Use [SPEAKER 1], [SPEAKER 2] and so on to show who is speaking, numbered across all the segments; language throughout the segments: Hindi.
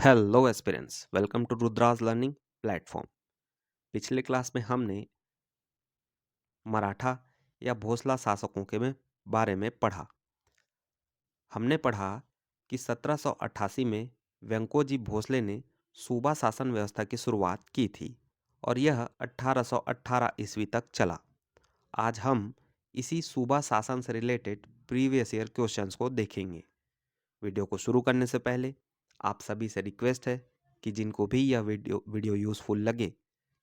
[SPEAKER 1] Hello aspirants, welcome to Rudra's learning platform. पिछले क्लास में हमने मराठा या भोसला शासकों के बारे में पढ़ा। हमने पढ़ा कि 1788 में व्यंकोजी भोसले ने सूबा शासन व्यवस्था की शुरुआत की थी और यह 1818 ईस्वी तक चला। आज हम इसी सूबा शासन से रिलेटेड प्रीवियस ईयर क्वेश्चंस को देखेंगे। वीडियो को शुरू करने से पहले आप सभी से रिक्वेस्ट है कि जिनको भी यह वीडियो यूज़फुल लगे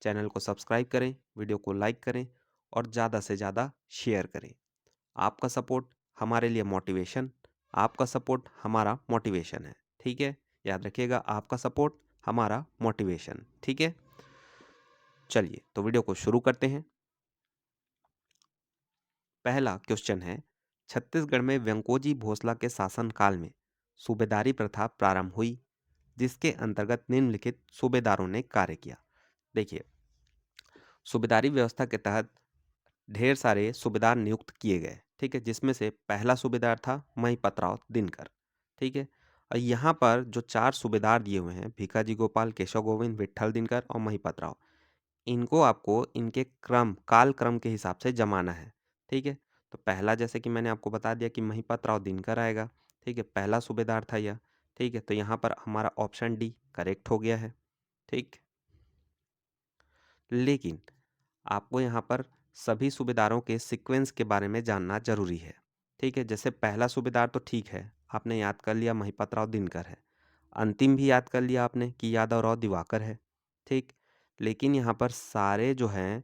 [SPEAKER 1] चैनल को सब्सक्राइब करें, वीडियो को लाइक करें और ज़्यादा से ज़्यादा शेयर करें। आपका सपोर्ट हमारे लिए मोटिवेशन, आपका सपोर्ट हमारा मोटिवेशन है। ठीक है, याद रखिएगा, आपका सपोर्ट हमारा मोटिवेशन। ठीक है, चलिए तो वीडियो को शुरू करते हैं। पहला क्वेश्चन है, छत्तीसगढ़ में व्यंकोजी भोसला के शासनकाल में सूबेदारी प्रथा प्रारंभ हुई, जिसके अंतर्गत निम्नलिखित सूबेदारों ने कार्य किया। देखिए, सूबेदारी व्यवस्था के तहत ढेर सारे सूबेदार नियुक्त किए गए। ठीक है, जिसमें से पहला सूबेदार था महिपतराव दिनकर। ठीक है, और यहाँ पर जो 4 सूबेदार दिए हुए हैं, भीखाजी गोपाल, केशव गोविंद, विट्ठल दिनकर और महिपतराव, इनको आपको इनके काल क्रम के हिसाब से जमाना है। ठीक है, तो पहला जैसे कि मैंने आपको बता दिया कि महिपतराव दिनकर आएगा। ठीक है, पहला सूबेदार था यह। ठीक है, तो यहाँ पर हमारा ऑप्शन डी करेक्ट हो गया है। ठीक, लेकिन आपको यहाँ पर सभी सूबेदारों के सीक्वेंस के बारे में जानना जरूरी है। ठीक है, जैसे पहला सूबेदार तो ठीक है, आपने याद कर लिया महिपतराव दिनकर है। अंतिम भी याद कर लिया आपने कि यादवराव दिवाकर है। ठीक, लेकिन यहाँ पर सारे जो हैं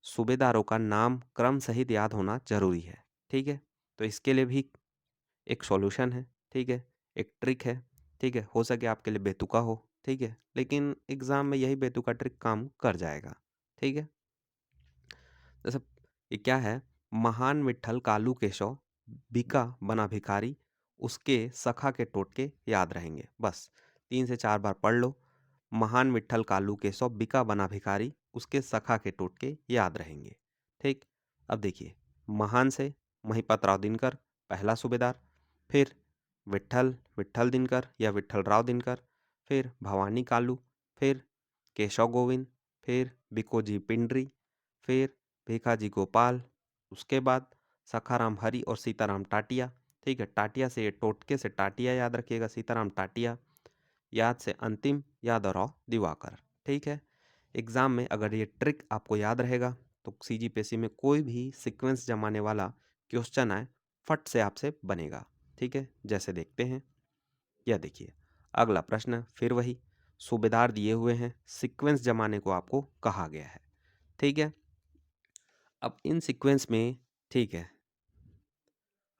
[SPEAKER 1] सूबेदारों का नाम क्रम सहित याद होना जरूरी है। ठीक है, तो इसके लिए भी एक सॉल्यूशन है। ठीक है, एक ट्रिक है। ठीक है, हो सके आपके लिए बेतुका हो। ठीक है, लेकिन एग्जाम में यही बेतुका ट्रिक काम कर जाएगा। ठीक है, जैसे ये क्या है, महान विट्ठल कालू केशव बिका बना भिखारी उसके सखा के टोटके याद रहेंगे। बस 3 से 4 बार पढ़ लो। महान विट्ठल कालू केशव बिका बना भिखारी उसके सखा के टोटके याद रहेंगे। ठीक, अब देखिए, महान से महिपतराव दिनकर पहला सूबेदार, फिर विट्ठल विट्ठल दिनकर या विट्ठलराव दिनकर, फिर भवानी कालू, फिर केशव गोविंद, फिर बिकोजी पिंडरी, फिर भीखाजी गोपाल, उसके बाद सखाराम हरि और सीताराम टाटिया। ठीक है, टाटिया से टोटके से टाटिया याद रखिएगा, सीताराम टाटिया। याद से अंतिम यादवराव दिवाकर। ठीक है, एग्जाम में अगर ये ट्रिक आपको याद रहेगा तो सीजीपीएससी में कोई भी सीक्वेंस जमाने वाला क्वेश्चन आए फट से आपसे बनेगा। ठीक है, जैसे देखते हैं, यह देखिए अगला प्रश्न फिर वही सूबेदार दिए हुए हैं, सीक्वेंस जमाने को आपको कहा गया है। ठीक है, अब इन सीक्वेंस में, ठीक है,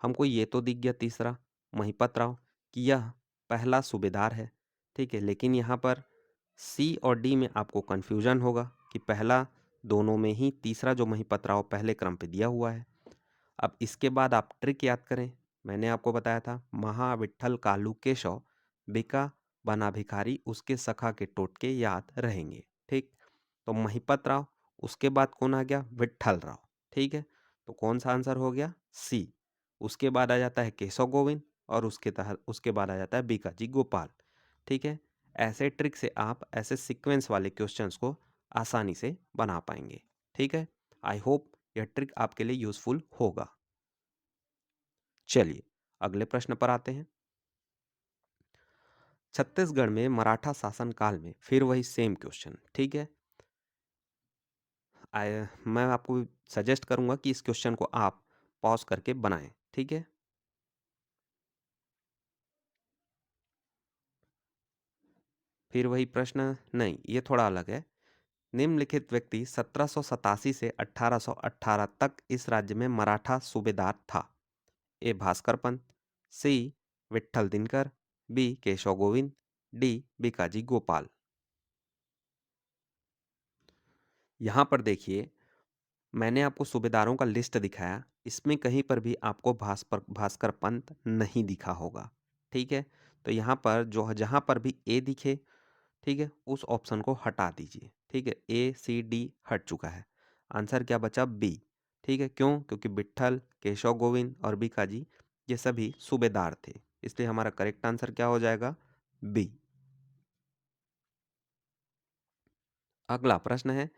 [SPEAKER 1] हमको ये तो दिख गया तीसरा महिपत राव कि यह पहला सूबेदार है। ठीक है, लेकिन यहाँ पर सी और डी में आपको कंफ्यूजन होगा कि पहला दोनों में ही तीसरा जो महिपत राव पहले क्रम पे दिया हुआ है। अब इसके बाद आप ट्रिक याद करें, मैंने आपको बताया था महाविट्ठल कालू केशव बिका बना भिखारी उसके सखा के टोटके याद रहेंगे। ठीक, तो महिपत राव, उसके बाद कौन आ गया, विट्ठल राव। ठीक है, तो कौन सा आंसर हो गया, सी। उसके बाद आ जाता है केशव गोविंद और उसके बाद आ जाता है बीकाजी गोपाल। ठीक है, ऐसे ट्रिक से आप ऐसे सीक्वेंस वाले क्वेश्चंस को आसानी से बना पाएंगे। ठीक है, आई होप यह ट्रिक आपके लिए यूजफुल होगा। चलिए अगले प्रश्न पर आते हैं। छत्तीसगढ़ में मराठा शासन काल में फिर वही सेम क्वेश्चन। ठीक है, मैं आपको सजेस्ट करूंगा कि इस क्वेश्चन को आप पॉज करके बनाएं। ठीक है, फिर वही प्रश्न नहीं, ये थोड़ा अलग है। निम्नलिखित व्यक्ति 1787 से 1818 तक इस राज्य में मराठा सूबेदार था। ए भास्कर पंत, सी विट्ठल दिनकर, बी केशव गोविंद, डी बीकाजी गोपाल। यहां पर देखिए, मैंने आपको सूबेदारों का लिस्ट दिखाया, इसमें कहीं पर भी आपको भास्कर पंत नहीं दिखा होगा। ठीक है, तो यहाँ पर जो जहाँ पर भी ए दिखे, ठीक है, उस ऑप्शन को हटा दीजिए। ठीक है, ए सी डी हट चुका है, आंसर क्या बचा, बी। ठीक है, क्यों, क्योंकि विट्ठल केशव गोविंद और बीकाजी ये सभी सूबेदार थे, इसलिए हमारा करेक्ट आंसर क्या हो जाएगा, बी। अगला प्रश्न है,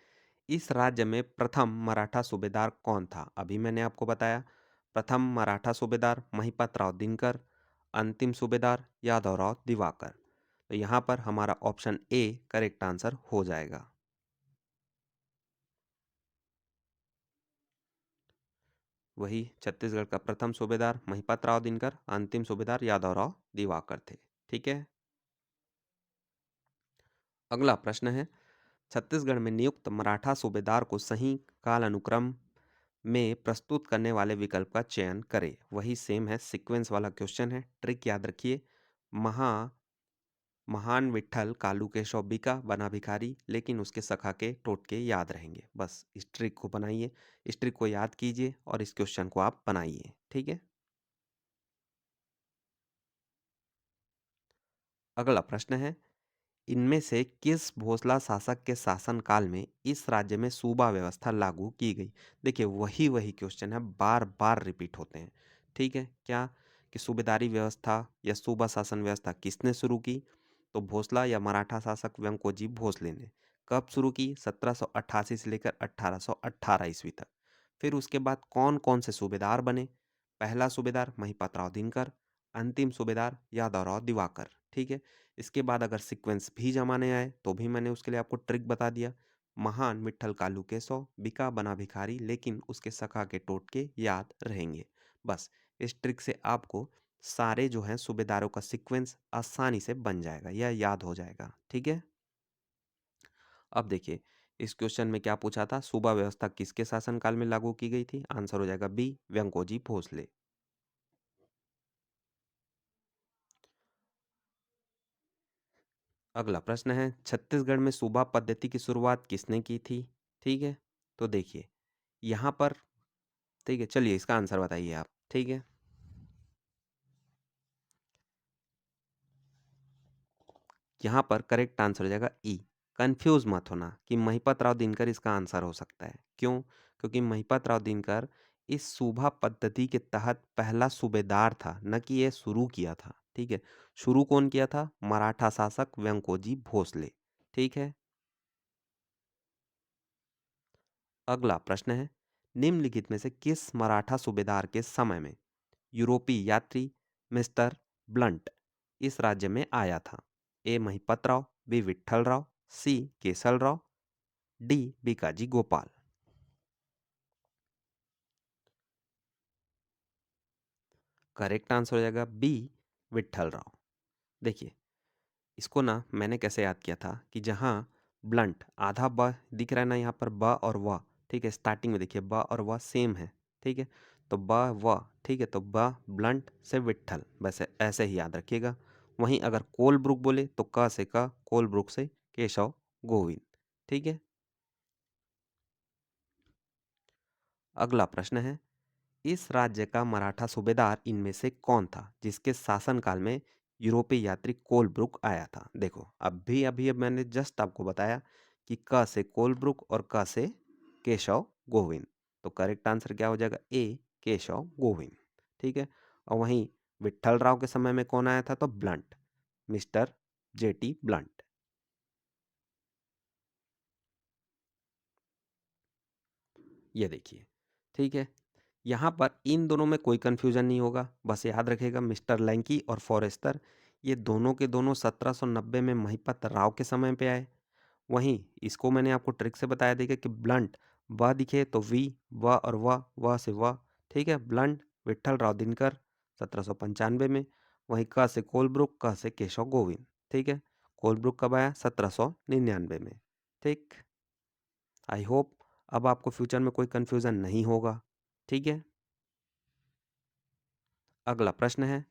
[SPEAKER 1] इस राज्य में प्रथम मराठा सूबेदार कौन था? अभी मैंने आपको बताया, प्रथम मराठा सूबेदार महिपतराव दिनकर, अंतिम सूबेदार यादवराव दिवाकर। तो यहाँ पर हमारा ऑप्शन ए करेक्ट आंसर हो जाएगा। वही छत्तीसगढ़ का प्रथम सूबेदार महिपतराव दिनकर, अंतिम सूबेदार यादवराव दिवाकर थे। ठीक है। अगला प्रश्न है, छत्तीसगढ़ में नियुक्त मराठा सूबेदार को सही कालानुक्रम में प्रस्तुत करने वाले विकल्प का चयन करें। वही सेम है, सीक्वेंस वाला क्वेश्चन है। ट्रिक याद रखिए, महा महान विट्ठल कालू केशव बिका बना भिखारी लेकिन उसके सखा के टोटके याद रहेंगे। बस इस ट्रिक को बनाइए, इस ट्रिक को याद कीजिए और इस क्वेश्चन को आप बनाइए। ठीक है। अगला प्रश्न है, इनमें से किस भोसला शासक के शासनकाल में इस राज्य में सूबा व्यवस्था लागू की गई? देखिए, वही वही क्वेश्चन है, बार बार रिपीट होते हैं। ठीक है। क्या कि सूबेदारी व्यवस्था या सूबा शासन व्यवस्था किसने शुरू की? तो भोसला या मराठा शासक व्यंकोजी भोसले ने। कब शुरू की? 1788 से लेकर 1818 ईस्वी तक। फिर उसके बाद कौन कौन से सूबेदार बने? पहला सूबेदार महिपतराव दिनकर, अंतिम सूबेदार यादवराव दिवाकर। ठीक है। इसके बाद अगर सीक्वेंस भी जमाने आए तो भी मैंने उसके लिए आपको ट्रिक बता दिया, महान विट्ठल कालू केशव बिका बना भिखारी लेकिन उसके सखा के टोटके याद रहेंगे। बस इस ट्रिक से आपको सारे जो हैं सूबेदारों का सीक्वेंस आसानी से बन जाएगा या याद हो जाएगा। ठीक है। अब देखिए, इस क्वेश्चन में क्या पूछा था, सूबा व्यवस्था किसके शासनकाल में लागू की गई थी? आंसर हो जाएगा बी, व्यंकोजी भोसले। अगला प्रश्न है, छत्तीसगढ़ में सूबा पद्धति की शुरुआत किसने की थी? ठीक है। तो देखिए यहाँ पर, ठीक है, चलिए इसका आंसर बताइए आप। ठीक है। यहाँ पर करेक्ट आंसर हो जाएगा ई। कंफ्यूज मत होना कि महिपत राव दिनकर इसका आंसर हो सकता है। क्यों? क्योंकि महिपत राव दिनकर इस सूबा पद्धति के तहत पहला सूबेदार था, न कि ये शुरू किया था। ठीक है। शुरू कौन किया था? मराठा शासक व्यंकोजी भोसले। ठीक है। अगला प्रश्न है, निम्नलिखित में से किस मराठा सूबेदार के समय में यूरोपीय यात्री मिस्टर ब्लंट इस राज्य में आया था? A Mahipat Rao, B Vitthal Rao, C Keshal Rao, D Bhikaji Gopal. Correct answer हो जाएगा बी, विट्ठल राव। देखिए, इसको ना मैंने कैसे याद किया था कि जहाँ ब्लंट आधा ब दिख रहा है ना, यहाँ पर ब और व, ठीक है, स्टार्टिंग में देखिए ब और व सेम है। ठीक है। तो ब व, ठीक है, तो ब ब्लंट से विट्ठल, वैसे ऐसे ही याद रखिएगा। वहीं अगर कोलब्रुक बोले तो क से क, कोलब्रुक से केशव गोविंद। ठीक है। अगला प्रश्न है, इस राज्य का मराठा सूबेदार इनमें से कौन था जिसके शासनकाल में यूरोपीय यात्री कोलब्रुक आया था? देखो, अब मैंने जस्ट आपको बताया कि क से कोलब्रुक और क से केशव गोविंद। तो करेक्ट आंसर क्या हो जाएगा? ए, केशव गोविंद। ठीक है। और वहीं विट्ठल राव के समय में कौन आया था? तो ब्लंट, मिस्टर जेटी ब्लंट। ये देखिए। ठीक है। यहाँ पर इन दोनों में कोई कंफ्यूजन नहीं होगा, बस याद रखिएगा मिस्टर लैंकी और फॉरेस्टर, ये दोनों के दोनों 1790 में महिपत राव के समय पे आए। वहीं इसको मैंने आपको ट्रिक से बताया, देखिए कि ब्लंट व दिखे तो वी, व और व से व। ठीक है। ब्लंट विट्ठल राव दिनकर 1795 में। वहीं क से कोलब्रुक, क से केशव गोविंद। ठीक है। कोलब्रुक कब आया? 1799 में। ठीक। आई होप अब आपको फ्यूचर में कोई कंफ्यूजन नहीं होगा। ठीक है। अगला प्रश्न है,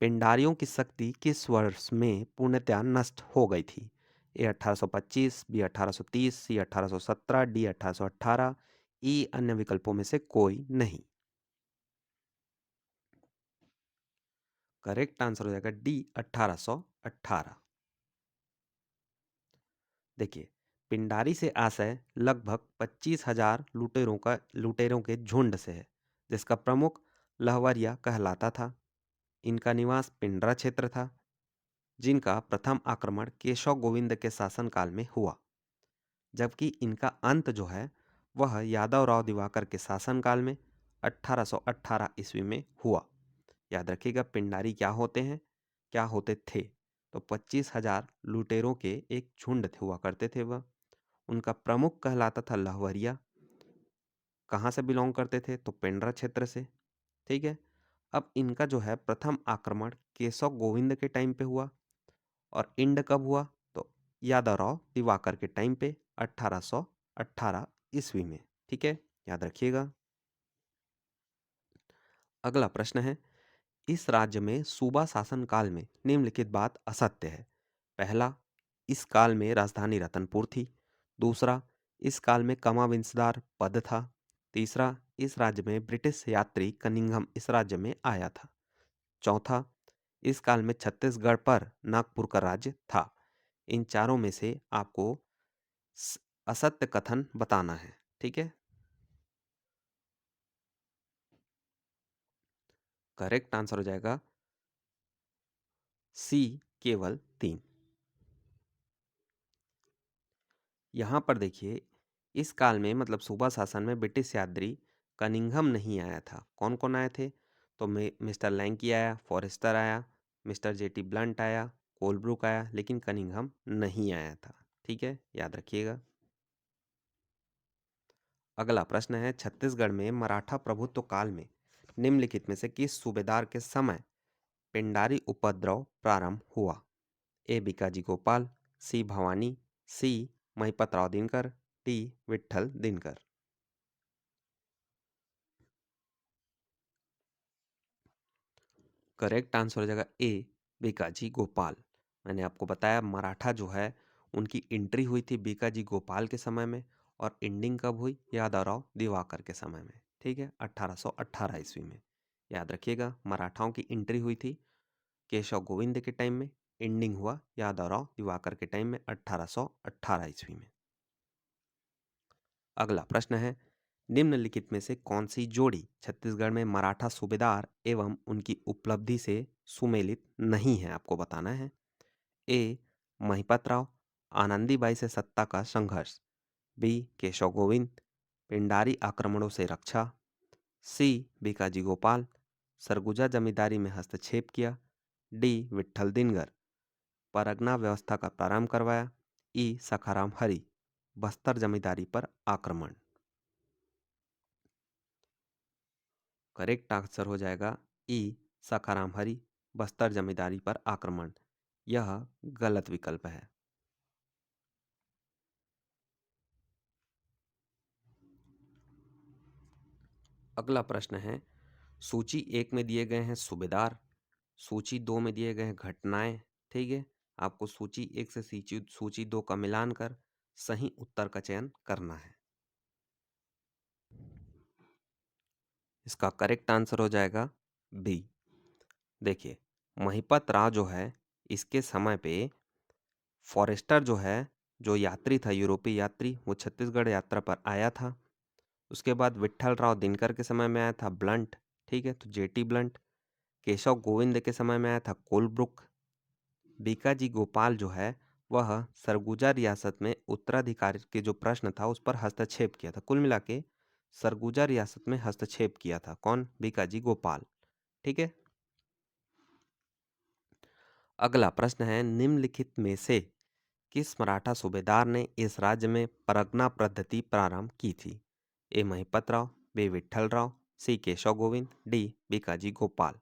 [SPEAKER 1] पिंडारियों की शक्ति किस वर्ष में पूर्णतया नष्ट हो गई थी? ए 1825, बी 1830, सी 1817, डी 1818, ई अन्य विकल्पों में से कोई नहीं। करेक्ट आंसर हो जाएगा डी, 1818। देखिए, पिंडारी से आशय लगभग 25,000 लुटेरों के झुंड से है, जिसका प्रमुख लहवरिया कहलाता था। इनका निवास पिंडरा क्षेत्र था, जिनका प्रथम आक्रमण केशव गोविंद के शासनकाल में हुआ। जबकि इनका अंत जो है वह यादवराव दिवाकर के शासनकाल में 1818 ईस्वी में हुआ। याद रखिएगा, पिंडारी क्या होते हैं, क्या होते थे? तो 25,000 लुटेरों के एक झुंड हुआ करते थे वह। उनका प्रमुख कहलाता था लहवरिया। कहाँ से बिलोंग करते थे? तो पेंड्रा क्षेत्र से। ठीक है। अब इनका जो है प्रथम आक्रमण केशव गोविंद के टाइम पे हुआ। और इंड कब हुआ? तो यादवराव दिवाकर के टाइम पे 1818 ईस्वी में। ठीक है, याद रखिएगा। अगला प्रश्न है, इस राज्य में सूबा शासन काल में निम्नलिखित बात असत्य है। पहला, इस काल में राजधानी रतनपुर थी। दूसरा, इस काल में कमाविंसदार पद था। तीसरा, इस राज्य में ब्रिटिश यात्री कनिंघम इस राज्य में आया था। चौथा, इस काल में छत्तीसगढ़ पर नागपुर का राज्य था। इन चारों में से आपको असत्य कथन बताना है। ठीक है, करेक्ट आंसर हो जाएगा सी, केवल 3। यहाँ पर देखिए, इस काल में मतलब सूबा शासन में ब्रिटिश यात्री कनिंघम नहीं आया था। कौन कौन आए थे? तो मिस्टर लैंकी आया, फॉरेस्टर आया, मिस्टर जेटी ब्लंट आया, कोलब्रुक आया, लेकिन कनिंघम नहीं आया था। ठीक है, याद रखिएगा। अगला प्रश्न है, छत्तीसगढ़ में मराठा प्रभुत्व काल में निम्नलिखित में से किस सूबेदार के समय पिंडारी उपद्रव प्रारंभ हुआ? A Bhikaji Gopal, C Bhavani, C Mahipatrao Dinkar, D Vitthal Dinkar. Correct answer हो जाएगा ए, बीकाजी गोपाल। मैंने आपको बताया मराठा जो है उनकी एंट्री हुई थी बीकाजी गोपाल के समय में, और एंडिंग कब हुई? यादवराव दिवाकर के समय में। ठीक है, 1818 ईस्वी में। याद रखिएगा, मराठाओं की एंट्री हुई थी केशव गोविंद के टाइम में, एंडिंग हुआ यादवराव दिवाकर के टाइम में 1818 ईस्वी में। अगला प्रश्न है, निम्नलिखित में से कौन सी जोड़ी छत्तीसगढ़ में मराठा सूबेदार एवं उनकी उपलब्धि से सुमेलित नहीं है? आपको बताना है। ए महिपत राव, आनंदीबाई से सत्ता का संघर्ष, बी केशव गोविंद, पिंडारी आक्रमणों से रक्षा, सी बीकाजी गोपाल, सरगुजा जमींदारी में हस्तक्षेप किया, डी विट्ठल दिनकर, परगना व्यवस्था का प्रारंभ करवाया, ई सखाराम हरि, बस्तर जमींदारी पर आक्रमण। करेक्ट आंसर हो जाएगा ई सखाराम हरि, बस्तर जमींदारी पर आक्रमण। यह गलत विकल्प है। अगला प्रश्न है, सूची 1 में दिए गए हैं सूबेदार, सूची 2 में दिए गए हैं घटनाएं। ठीक है, आपको सूची 1 से सूची 2 का मिलान कर सही उत्तर का चयन करना है। इसका करेक्ट आंसर हो जाएगा बी। देखिए, महिपत राव जो है इसके समय पे फॉरेस्टर जो है, जो यात्री था यूरोपीय यात्री, वो छत्तीसगढ़ यात्रा पर आया था। उसके बाद विट्ठल राव दिनकर के समय में आया था ब्लंट। ठीक है, तो जेटी ब्लंट। केशव गोविंद के समय में आया था कोलब्रुक। बीकाजी गोपाल जो है वह सरगुजा रियासत में उत्तराधिकारी के जो प्रश्न था उस पर हस्तक्षेप किया था। कुल मिला के सरगुजा रियासत में हस्तक्षेप किया था कौन? बीकाजी गोपाल। ठीक है, अगला प्रश्न है, निम्नलिखित में से किस मराठा सूबेदार ने इस राज्य में परगना पद्धति प्रारंभ की थी? ए महिपत राव, बी विट्ठल राव, सी केशव गोविंद, डी बीकाजी गोपाल।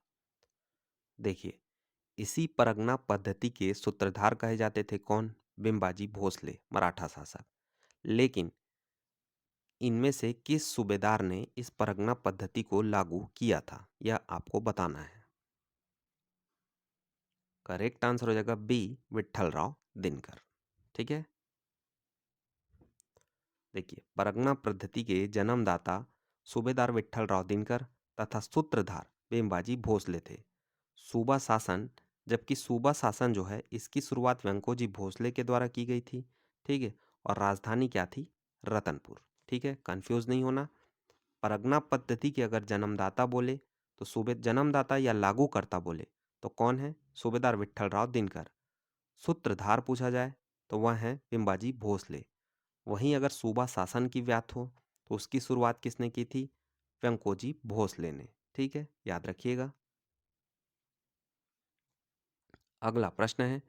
[SPEAKER 1] देखिए, इसी परगना पद्धति के सूत्रधार कहे जाते थे कौन? बिंबाजी भोसले, मराठा शासक। लेकिन इनमें से किस सूबेदार ने इस परगना पद्धति को लागू किया था, यह आपको बताना है। करेक्ट आंसर हो जाएगा बी, विट्ठल राव दिनकर। ठीक है, देखिए, परगना पद्धति के जन्मदाता सूबेदार विट्ठल राव दिनकर तथा सूत्रधार बेमबाजी भोसले थे। सूबा शासन, जबकि सूबा शासन जो है इसकी शुरुआत वेंकोजी भोसले के द्वारा की गई थी। ठीक है, और राजधानी क्या थी? रतनपुर। ठीक है, कंफ्यूज नहीं होना। परगना पद्धति के अगर जन्मदाता बोले तो सूबे जन्मदाता या लागूकर्ता बोले तो कौन है? सूबेदार विट्ठल राव दिनकर। सूत्रधार पूछा जाए तो वह है बिंबाजी भोसले। वहीं अगर सूबा शासन की बात हो तो उसकी शुरुआत किसने की थी? व्यंकोजी भोसले ने। ठीक है, याद रखिएगा। अगला प्रश्न है,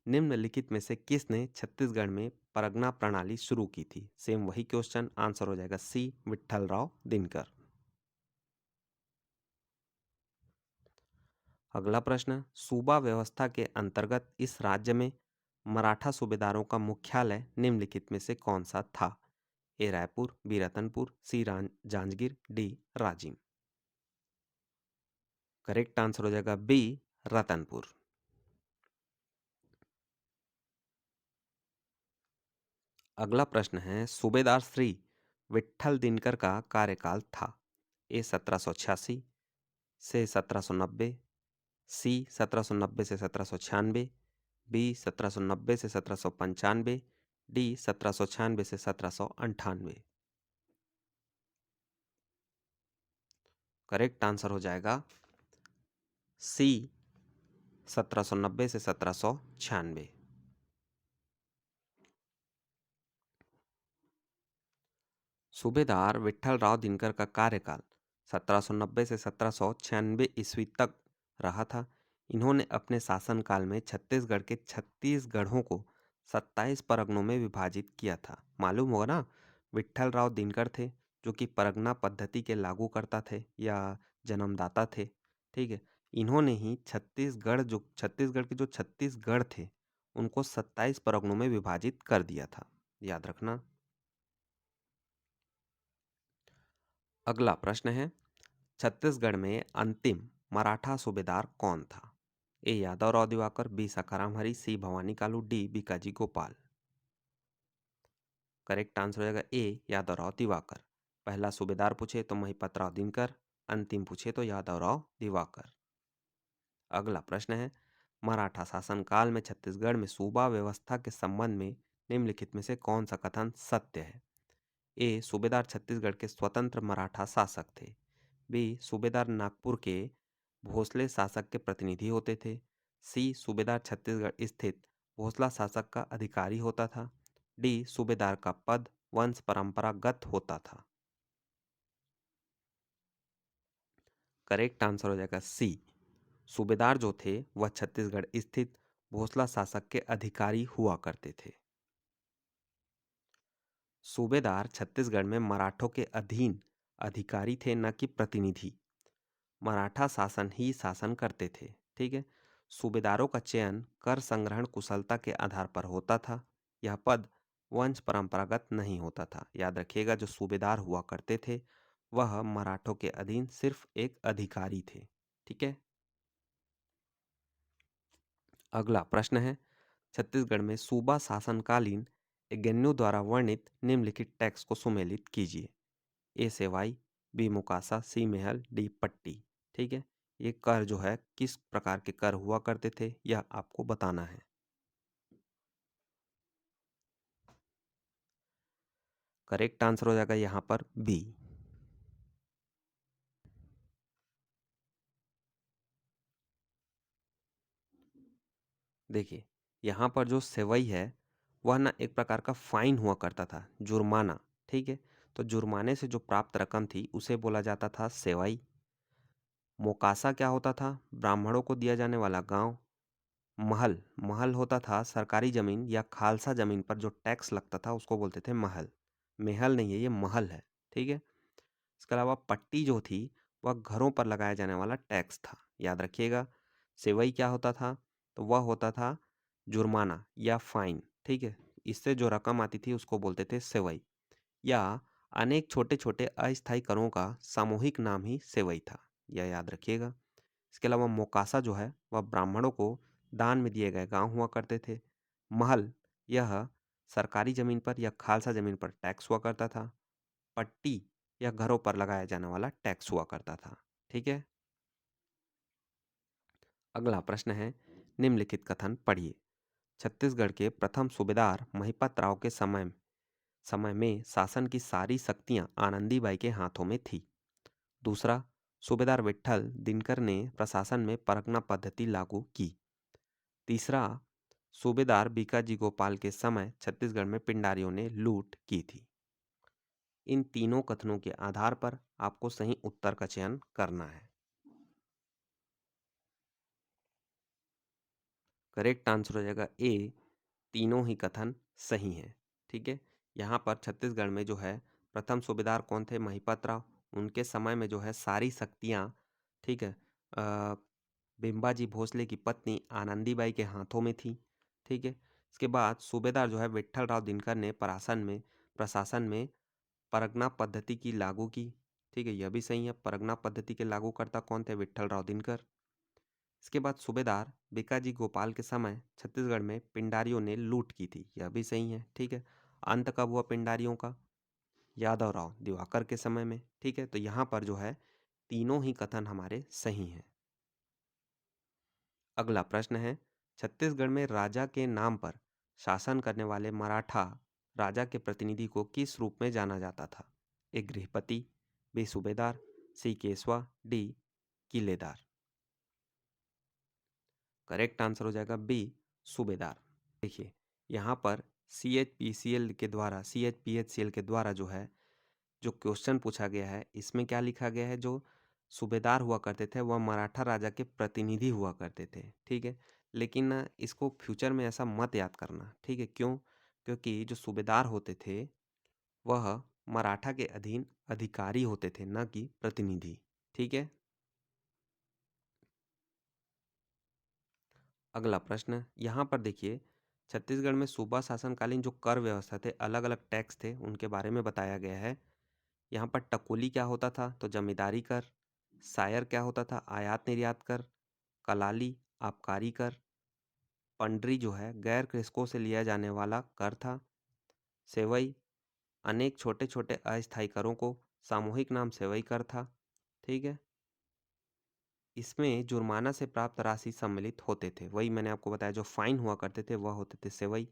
[SPEAKER 1] निम्नलिखित में से किसने छत्तीसगढ़ में परगना प्रणाली शुरू की थी? सेम वही क्वेश्चन, आंसर हो जाएगा सी, विट्ठल राव दिनकर। अगला प्रश्न, सूबा व्यवस्था के अंतर्गत इस राज्य में मराठा सूबेदारों का मुख्यालय निम्नलिखित में से कौन सा था? A Raipur, B Ratanpur, C Janjgir, D Rajim. Correct answer हो जाएगा बी, रतनपुर। अगला प्रश्न है, सूबेदार श्री विट्ठल दिनकर का कार्यकाल था? ए 1786 से 1790, सी 1790 से 1796, बी 1790 से 1795, डी 1796 से 1798। करेक्ट आंसर हो जाएगा सी, 1790 से 1796। सूबेदार विट्ठल राव दिनकर का कार्यकाल 1790 से 1796 ईस्वी तक रहा था। इन्होंने अपने शासनकाल में छत्तीसगढ़ के 36 गढ़ों को 27 परगनों में विभाजित किया था। मालूम होगा ना, विट्ठल राव दिनकर थे जो कि परगना पद्धति के लागू करता थे या जन्मदाता थे। ठीक है, इन्होंने ही छत्तीसगढ़ के जो 36 गढ़ थे उनको 27 परगनों में विभाजित कर दिया था, याद रखना। अगला प्रश्न है, छत्तीसगढ़ में अंतिम मराठा सूबेदार कौन था? A Yadavrao Diwakar, B Sakharam Hari, C Bhavani Kalu, D Bhikaji Gopal. Correct answer हो जाएगा ए, यादवराव दिवाकर। पहला सूबेदार पूछे तो महिपतराव दिनकर, अंतिम पूछे तो यादवराव दिवाकर। अगला प्रश्न है, मराठा शासनकाल में छत्तीसगढ़ में सूबा व्यवस्था के संबंध में निम्नलिखित में से कौन सा कथन सत्य है? ए सूबेदार छत्तीसगढ़ के स्वतंत्र मराठा शासक थे, बी सूबेदार नागपुर के भोसले शासक के प्रतिनिधि होते थे, सी सूबेदार छत्तीसगढ़ स्थित भोसला शासक का अधिकारी होता था, डी सूबेदार का पद वंश परंपरागत होता था। करेक्ट आंसर हो जाएगा सी, सूबेदार जो थे वह छत्तीसगढ़ स्थित भोसला शासक के अधिकारी हुआ करते थे। सूबेदार छत्तीसगढ़ में मराठों के अधीन अधिकारी थे, न कि प्रतिनिधि। मराठा शासन ही शासन करते थे। ठीक है, सूबेदारों का चयन कर संग्रहण कुशलता के आधार पर होता था। यह पद वंश परंपरागत नहीं होता था। याद रखिएगा, जो सूबेदार हुआ करते थे वह मराठों के अधीन सिर्फ एक अधिकारी थे। ठीक है, अगला प्रश्न है, छत्तीसगढ़ में सूबा शासनकालीन यज्ञों द्वारा वर्णित निम्नलिखित टैक्स को सुमेलित कीजिए। ए सेवाई, बी मुकासा, सी महल, डी पट्टी। ठीक है, ये कर जो है किस प्रकार के कर हुआ करते थे यह आपको बताना है। करेक्ट आंसर हो जाएगा यहाँ पर बी। देखिए, यहाँ पर जो सेवई है वह ना एक प्रकार का फाइन हुआ करता था, जुर्माना। ठीक है, तो जुर्माने से जो प्राप्त रकम थी उसे बोला जाता था सेवई। मोकासा क्या होता था? ब्राह्मणों को दिया जाने वाला गांव। महल, महल होता था सरकारी जमीन या खालसा जमीन पर जो टैक्स लगता था उसको बोलते थे महल। महल नहीं है, ये महल है। ठीक है, इसके अलावा पट्टी जो थी वह घरों पर लगाया जाने वाला टैक्स था। याद रखिएगा, सेवई क्या होता था? तो वह होता था जुर्माना या फाइन। ठीक है, इससे जो रकम आती थी उसको बोलते थे सेवई, या अनेक छोटे छोटे अस्थायी करों का सामूहिक नाम ही सेवई था। यह याद रखिएगा। इसके अलावा मोकासा जो है वह ब्राह्मणों को दान में दिए गए गांव हुआ करते थे। महल, यह सरकारी जमीन पर या खालसा जमीन पर टैक्स हुआ करता था। पट्टी, यह घरों पर लगाया जाने वाला टैक्स हुआ करता था। ठीक है, अगला प्रश्न है, निम्नलिखित कथन पढ़िए। छत्तीसगढ़ के प्रथम सूबेदार महिपत राव के समय में शासन की सारी शक्तियां आनंदीबाई के हाथों में थी। दूसरा, सूबेदार विट्ठल दिनकर ने प्रशासन में परगना पद्धति लागू की। तीसरा, सूबेदार बीकाजी गोपाल के समय छत्तीसगढ़ में पिंडारियों ने लूट की थी। इन तीनों कथनों के आधार पर आपको सही उत्तर का चयन करना है। करेक्ट आंसर हो जाएगा ए, तीनों ही कथन सही हैं। ठीक है, यहाँ पर छत्तीसगढ़ में जो है प्रथम सूबेदार कौन थे? महिपत राव। उनके समय में जो है सारी शक्तियाँ, ठीक है, बिम्बाजी भोसले की पत्नी आनंदीबाई के हाथों में थी। ठीक है, इसके बाद सूबेदार जो है विट्ठल राव दिनकर ने प्रशासन में परगना पद्धति की लागू की। ठीक है, यह भी सही है। परगना पद्धति के लागू करता कौन थे? विट्ठल राव दिनकर। इसके बाद सूबेदार बीकाजी गोपाल के समय छत्तीसगढ़ में पिंडारियों ने लूट की थी, यह भी सही है। ठीक है, अंत कब हुआ पिंडारियों का? यादव राव दिवाकर के समय में। ठीक है, तो यहाँ पर जो है तीनों ही कथन हमारे सही हैं। अगला प्रश्न है, छत्तीसगढ़ में राजा के नाम पर शासन करने वाले मराठा राजा के प्रतिनिधि को किस रूप में जाना जाता था? ए गृहपति, बी सूबेदार, सी केशवा, डी किलेदार। करेक्ट आंसर हो जाएगा बी सूबेदार। देखिए यहाँ पर CHPCL के द्वारा जो है जो क्वेश्चन पूछा गया है, इसमें क्या लिखा गया है? जो सूबेदार हुआ करते थे वह मराठा राजा के प्रतिनिधि हुआ करते थे। ठीक है, लेकिन इसको फ्यूचर में ऐसा मत याद करना। ठीक है, क्यों? क्योंकि जो सूबेदार होते थे वह मराठा के अधीन अधिकारी होते थे, न कि प्रतिनिधि। ठीक है, अगला प्रश्न यहाँ पर देखिए, छत्तीसगढ़ में सूबा शासनकालीन जो कर व्यवस्था थे, अलग अलग टैक्स थे, उनके बारे में बताया गया है। यहाँ पर टकोली क्या होता था? तो जमींदारी कर। सायर क्या होता था? आयात निर्यात कर। कलाली आबकारी कर। पंडरी जो है गैर कृषकों से लिया जाने वाला कर था। सेवई अनेक छोटे छोटे अस्थायी करों को सामूहिक नाम सेवई कर था। ठीक है, इसमें जुर्माना से प्राप्त राशि सम्मिलित होते थे, वही मैंने आपको बताया जो फाइन हुआ करते थे वह होते थे सेवई।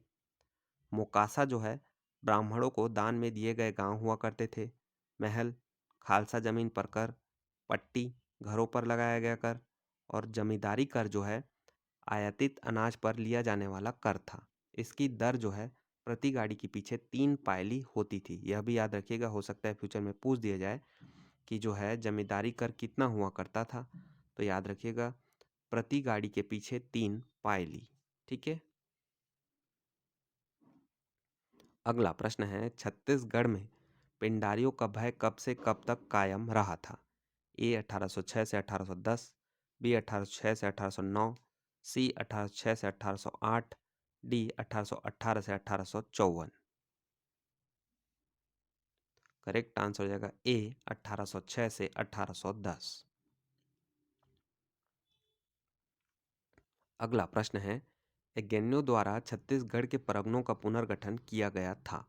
[SPEAKER 1] मोकासा जो है ब्राह्मणों को दान में दिए गए गांव हुआ करते थे। महल खालसा जमीन पर कर। पट्टी घरों पर लगाया गया कर। और जमींदारी कर जो है आयातित अनाज पर लिया जाने वाला कर था। इसकी दर जो है प्रति गाड़ी के पीछे 3 पायली होती थी। यह भी याद रखिएगा, हो सकता है फ्यूचर में पूछ दिया जाए कि जो है जमींदारी कर कितना हुआ करता था, तो याद रखिएगा प्रति गाड़ी के पीछे 3 पायली। ठीक है, अगला प्रश्न है, छत्तीसगढ़ में पिंडारियों का भय कब से कब तक कायम रहा था? ए 1806 से 1810, बी 1806 से 1809, सी 1806 से 1808, डी 1818 से 1854। करेक्ट आंसर हो जाएगा ए 1806 से 1810। अगला प्रश्न है, यज्ञों द्वारा छत्तीसगढ़ के परगनों का पुनर्गठन किया गया था।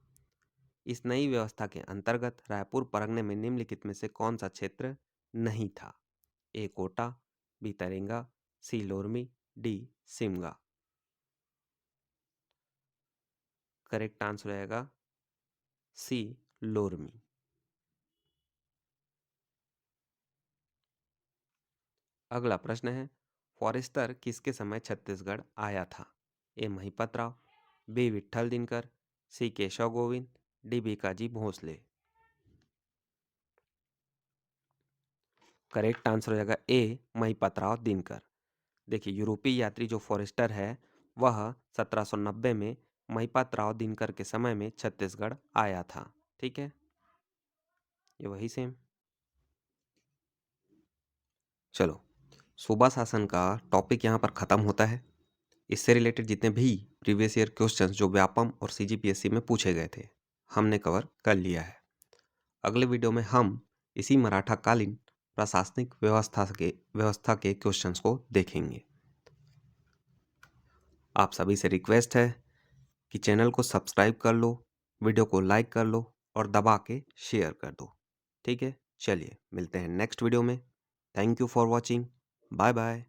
[SPEAKER 1] इस नई व्यवस्था के अंतर्गत रायपुर परगने में निम्नलिखित में से कौन सा क्षेत्र नहीं था? A Kota, B Tarenga, C Lormi, D Simga. Correct answer रहेगा सी लोरमी। अगला प्रश्न है, फॉरेस्टर किसके समय छत्तीसगढ़ आया था? A Mahipat Rao, B Vitthal Dinkar, C Keshav Govind, D Bhikaji Bhosle. Correct answer हो जाएगा ए महिपत राव दिनकर। देखिए यूरोपीय यात्री जो फॉरेस्टर है वह 1790 में महिपत राव दिनकर के समय में छत्तीसगढ़ आया था। ठीक है, ये वही सेम। चलो, सूबा शासन का टॉपिक यहाँ पर ख़त्म होता है। इससे रिलेटेड जितने भी प्रीवियस ईयर क्वेश्चंस जो व्यापम और CGPSC में पूछे गए थे हमने कवर कर लिया है। अगले वीडियो में हम इसी मराठा कालीन प्रशासनिक व्यवस्था के क्वेश्चंस को देखेंगे। आप सभी से रिक्वेस्ट है कि चैनल को सब्सक्राइब कर लो, वीडियो को लाइक कर लो और दबा के शेयर कर दो। ठीक है, चलिए मिलते हैं नेक्स्ट वीडियो में। Thank you for watching. Bye bye.